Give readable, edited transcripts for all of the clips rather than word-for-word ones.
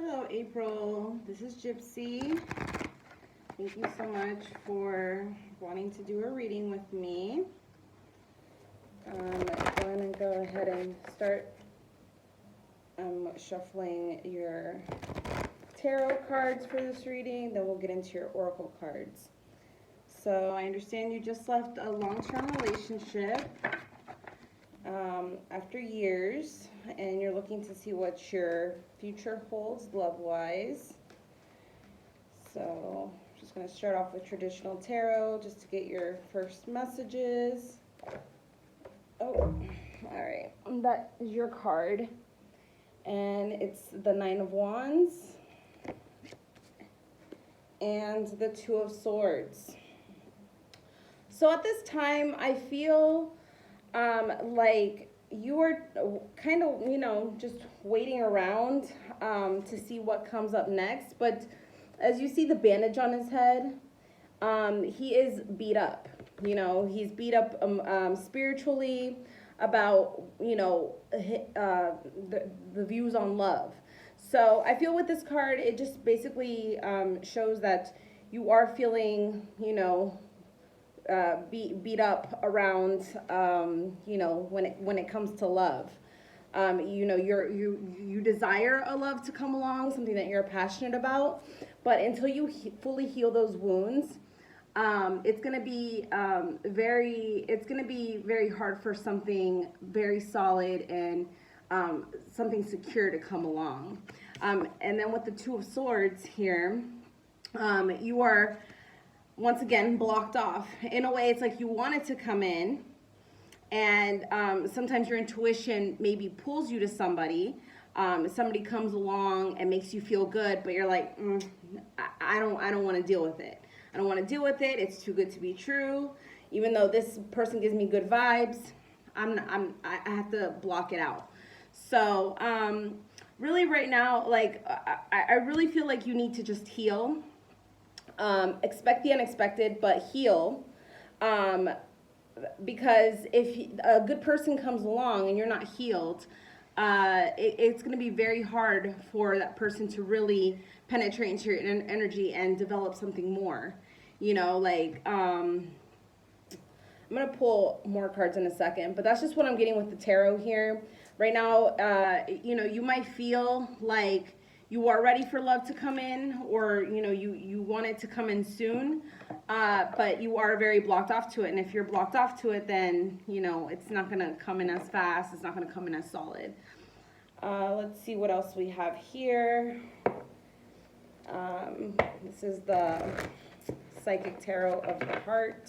Hello, April. This is Gypsy. Thank you so much for wanting to do a reading with me. I'm going to go ahead and start shuffling your tarot cards for this reading. Then we'll get into your oracle cards. So I understand you just left a long-term relationship after years, and you're looking to see what your future holds love-wise. So I'm just going to start off with traditional tarot just to get your first messages. Oh, all right. That is your card, and it's the Nine of Wands and the Two of Swords. So at this time, I feel like you are kind of, just waiting around to see what comes up next. But as you see the bandage on his head, he is beat up. He's beat up spiritually about, the views on love. So I feel with this card, it just basically shows that you are feeling, beat up around, when it comes to love. You desire a love to come along, something that you're passionate about, but until you fully heal those wounds, it's gonna be very hard for something very solid and something secure to come along. And then with the Two of Swords here, you are once again blocked off. In a way, it's like you want it to come in, and sometimes your intuition maybe pulls you to somebody. Somebody comes along and makes you feel good, but you're like, I don't want to deal with it. I don't want to deal with it. It's too good to be true. Even though this person gives me good vibes, I have to block it out. So really right now, like I really feel like you need to just heal. Expect the unexpected, but heal. Because if a good person comes along and you're not healed, it's going to be very hard for that person to really penetrate into your energy and develop something more. I'm going to pull more cards in a second, but that's just what I'm getting with the tarot here. Right now, you might feel like you are ready for love to come in, or, you want it to come in soon, but you are very blocked off to it. And if you're blocked off to it, then, it's not going to come in as fast. It's not going to come in as solid. Let's see what else we have here. This is the Psychic Tarot of the Heart.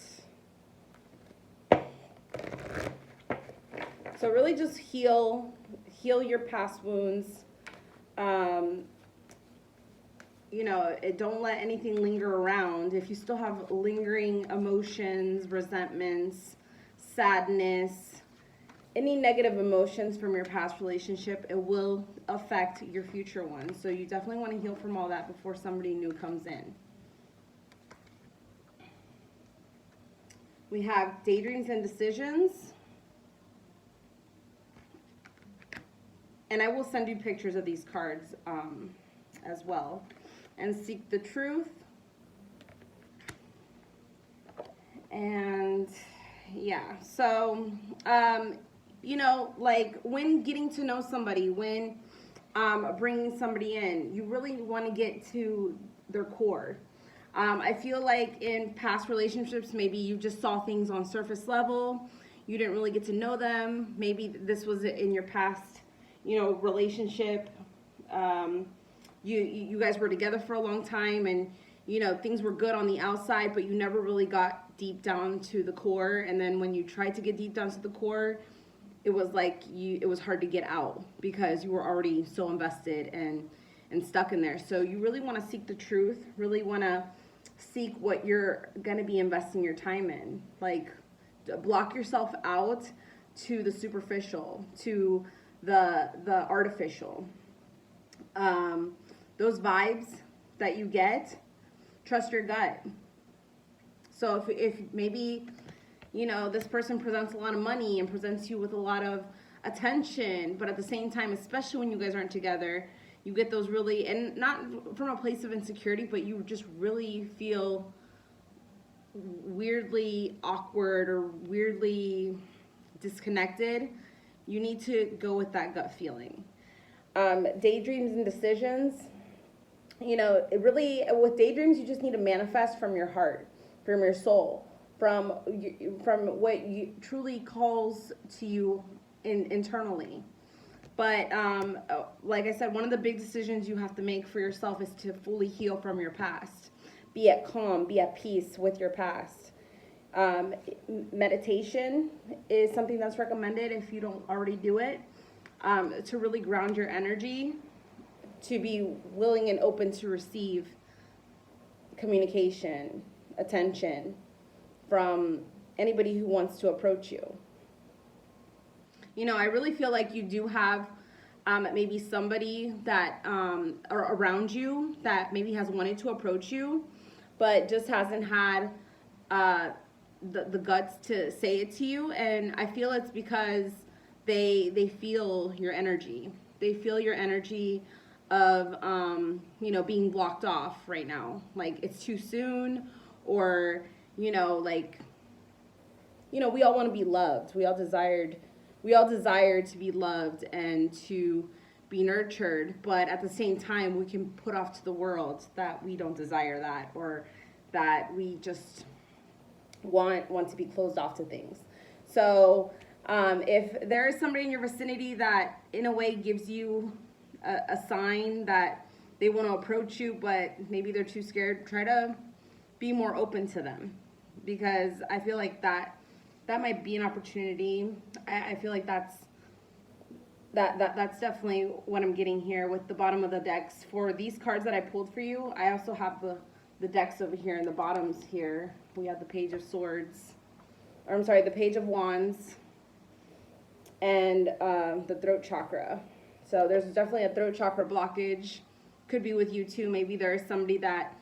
So really just heal your past wounds. Don't let anything linger around. If you still have lingering emotions, resentments, sadness, any negative emotions from your past relationship, it will affect your future one. So you definitely want to heal from all that before somebody new comes in. We have Daydreams and Decisions. And I will send you pictures of these cards as well. And Seek the Truth. And yeah, so, like when getting to know somebody, when bringing somebody in, you really want to get to their core. I feel like in past relationships, maybe you just saw things on surface level. You didn't really get to know them. Maybe this was in your past, relationship. You guys were together for a long time, and things were good on the outside, but you never really got deep down to the core. And then when you tried to get deep down to the core, it was like it was hard to get out because you were already so invested and stuck in there. So you really want to seek the truth, really want to seek what you're going to be investing your time in. Like, block yourself out to the superficial, to the artificial. Those vibes that you get, trust your gut. So if maybe, this person presents a lot of money and presents you with a lot of attention, but at the same time, especially when you guys aren't together, You get those really, and not from a place of insecurity, but you just really feel weirdly awkward or weirdly disconnected. You need to go with that gut feeling. Daydreams and decisions, it really, with daydreams, you just need to manifest from your heart, from your soul, from what you truly calls to you internally. But like I said, one of the big decisions you have to make for yourself is to fully heal from your past. Be at calm, be at peace with your past. Meditation is something that's recommended if you don't already do it, to really ground your energy, to be willing and open to receive communication, attention from anybody who wants to approach you. I really feel like you do have maybe somebody that are around you that maybe has wanted to approach you, but just hasn't had the guts to say it to you. And I feel it's because they feel your energy. They feel your energy of being blocked off right now, like it's too soon, or we all want to be loved. We all desire to be loved and to be nurtured, but at the same time we can put off to the world that we don't desire that, or that we just want to be closed off to things. So if there is somebody in your vicinity that in a way gives you a sign that they want to approach you, but maybe they're too scared, try to be more open to them, because I feel like that might be an opportunity. I feel like that's definitely what I'm getting here with the bottom of the decks. For these cards that I pulled for you, I also have the decks over here in the bottoms here. We have the Page of Swords, or I'm sorry, the Page of Wands, and the throat chakra. So there's definitely a throat chakra blockage. Could be with you too. Maybe there is somebody that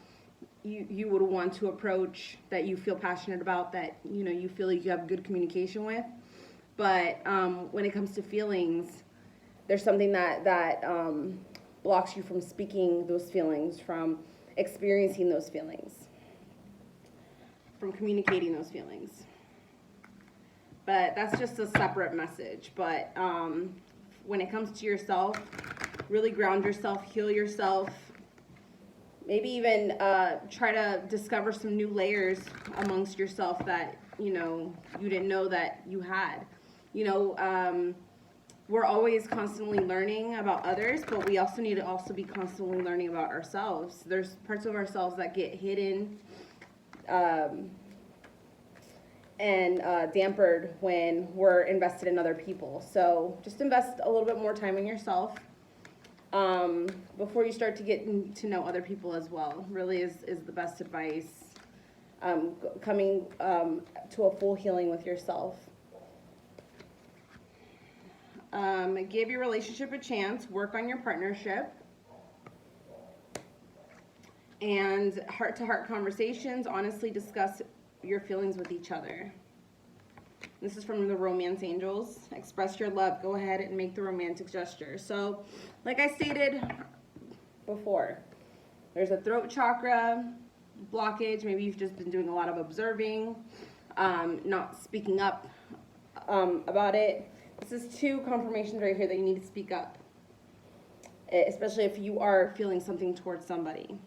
you would want to approach, that you feel passionate about, that you feel like you have good communication with. But when it comes to feelings, there's something that blocks you from speaking those feelings, from experiencing those feelings, from communicating those feelings. But that's just a separate message. But when it comes to yourself, really ground yourself, heal yourself. Maybe even try to discover some new layers amongst yourself that you didn't know that you had. We're always constantly learning about others, but we also need to be constantly learning about ourselves. There's parts of ourselves that get hidden and dampened when we're invested in other people. So just invest a little bit more time in yourself before you start to get to know other people as well. Really is the best advice, coming to a full healing with yourself. Give your relationship a chance, work on your partnership, and heart-to-heart conversations, honestly discuss your feelings with each other. This is from the Romance Angels. Express your love. Go ahead and make the romantic gesture. So, like I stated before, there's a throat chakra blockage. Maybe you've just been doing a lot of observing, not speaking up about it. This is two confirmations right here that you need to speak up, especially if you are feeling something towards somebody.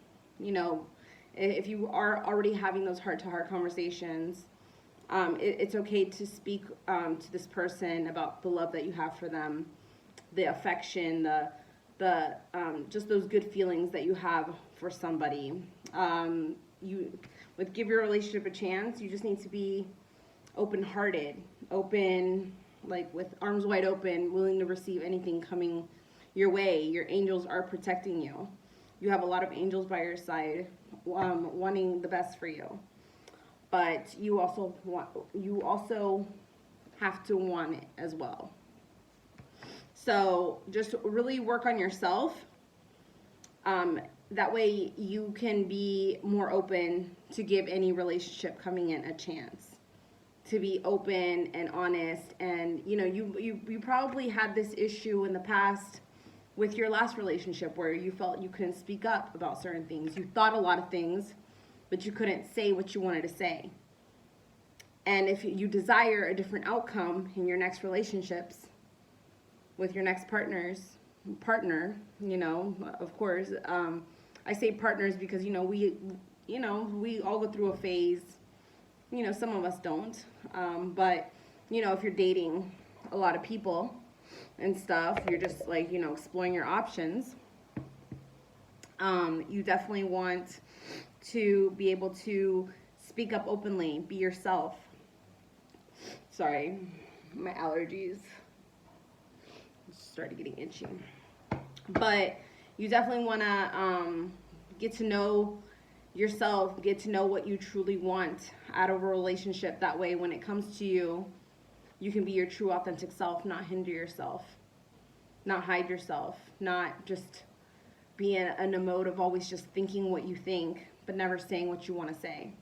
If you are already having those heart-to-heart conversations, it's okay to speak to this person about the love that you have for them, the affection, the just those good feelings that you have for somebody. Give your relationship a chance. You just need to be open-hearted, like with arms wide open, willing to receive anything coming your way. Your angels are protecting you. You have a lot of angels by your side, wanting the best for you. But you also have to want it as well. So just really work on yourself. That way you can be more open to give any relationship coming in a chance. To be open and honest, and you probably had this issue in the past with your last relationship where you felt you couldn't speak up about certain things. You thought a lot of things, but you couldn't say what you wanted to say. And if you desire a different outcome in your next relationships with your next partner, of course, I say partners because, we all go through a phase. Some of us don't. But, if you're dating a lot of people and stuff, you're just like, exploring your options. You definitely want to be able to speak up openly, be yourself. Sorry, my allergies started getting itchy. But you definitely want to get to know yourself, get to know what you truly want out of a relationship. That way, when it comes to you, you can be your true, authentic self, not hinder yourself, not hide yourself, not just be in a mode of always just thinking what you think, but never saying what you want to say.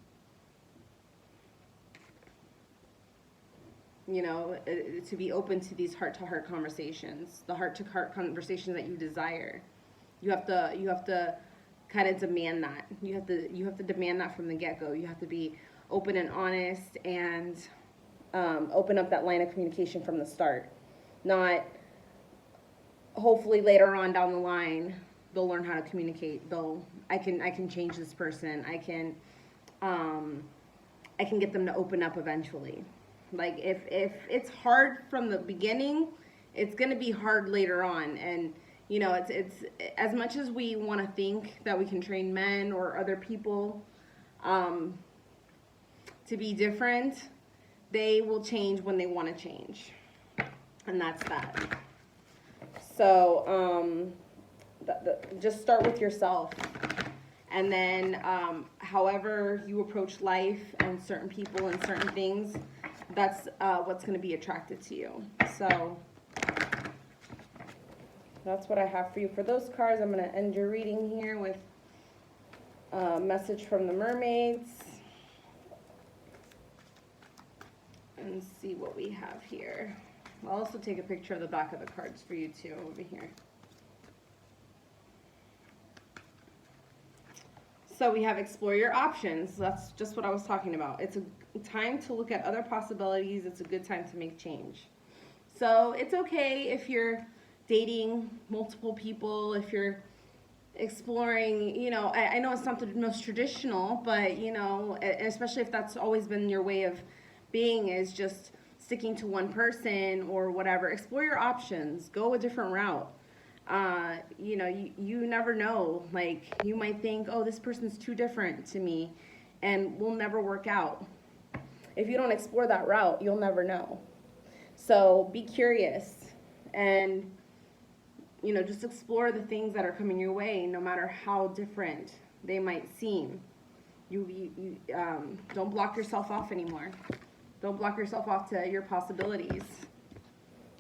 To be open to these heart-to-heart conversations, the heart-to-heart conversations that you desire. You have to kind of demand that. You have to demand that from the get-go. You have to be open and honest and open up that line of communication from the start. Not hopefully later on down the line they'll learn how to communicate. I can change this person. I can get them to open up eventually. Like if it's hard from the beginning, it's gonna be hard later on. And it's as much as we want to think that we can train men or other people to be different, they will change when they want to change, and that's that. So just start with yourself, and then however you approach life and certain people and certain things, that's what's going to be attracted to you. So that's what I have for you for those cards. I'm going to end your reading here with a message from the mermaids. And see what we have here. I'll also take a picture of the back of the cards for you too over here. So we have explore your options. That's just what I was talking about. It's a time to look at other possibilities. It's a good time to make change. So it's okay if you're dating multiple people, if you're exploring, I know it's not the most traditional, but, especially if that's always been your way of being, is just sticking to one person or whatever. Explore your options. Go a different route. You never know. Like, you might think, oh, this person's too different to me and will never work out. If you don't explore that route, you'll never know. So be curious and, just explore the things that are coming your way, no matter how different they might seem. You don't block yourself off anymore. Don't block yourself off to your possibilities.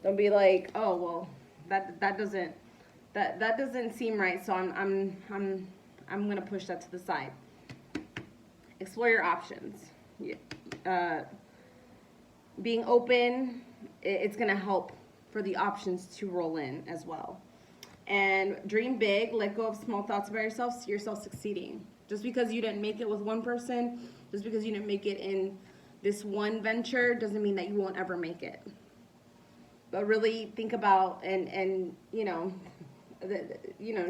Don't be like, oh, well, that doesn't seem right, so I'm gonna push that to the side. Explore your options. Being open, it's gonna help for the options to roll in as well. And dream big. Let go of small thoughts about yourself. See yourself succeeding. Just because you didn't make it with one person, just because you didn't make it in this one venture, doesn't mean that you won't ever make it. But really think about and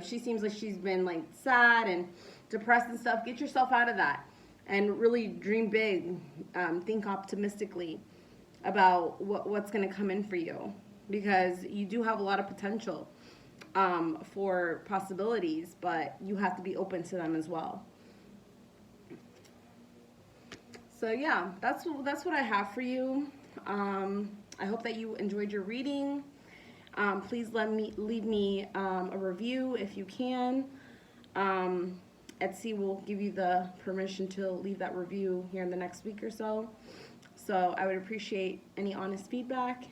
she seems like she's been like sad and depressed and stuff. Get yourself out of that and really dream big. Think optimistically about what's going to come in for you, because you do have a lot of potential for possibilities, but you have to be open to them as well. So yeah, that's what I have for you. I hope that you enjoyed your reading. Please leave me a review if you can. Etsy will give you the permission to leave that review here in the next week or so. So I would appreciate any honest feedback.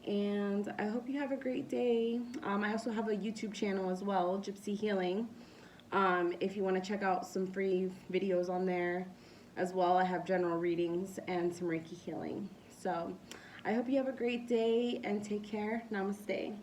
And I hope you have a great day. I also have a YouTube channel as well, Gypsea Healing. If you want to check out some free videos on there as well. I have general readings and some Reiki healing. So I hope you have a great day and take care. Namaste.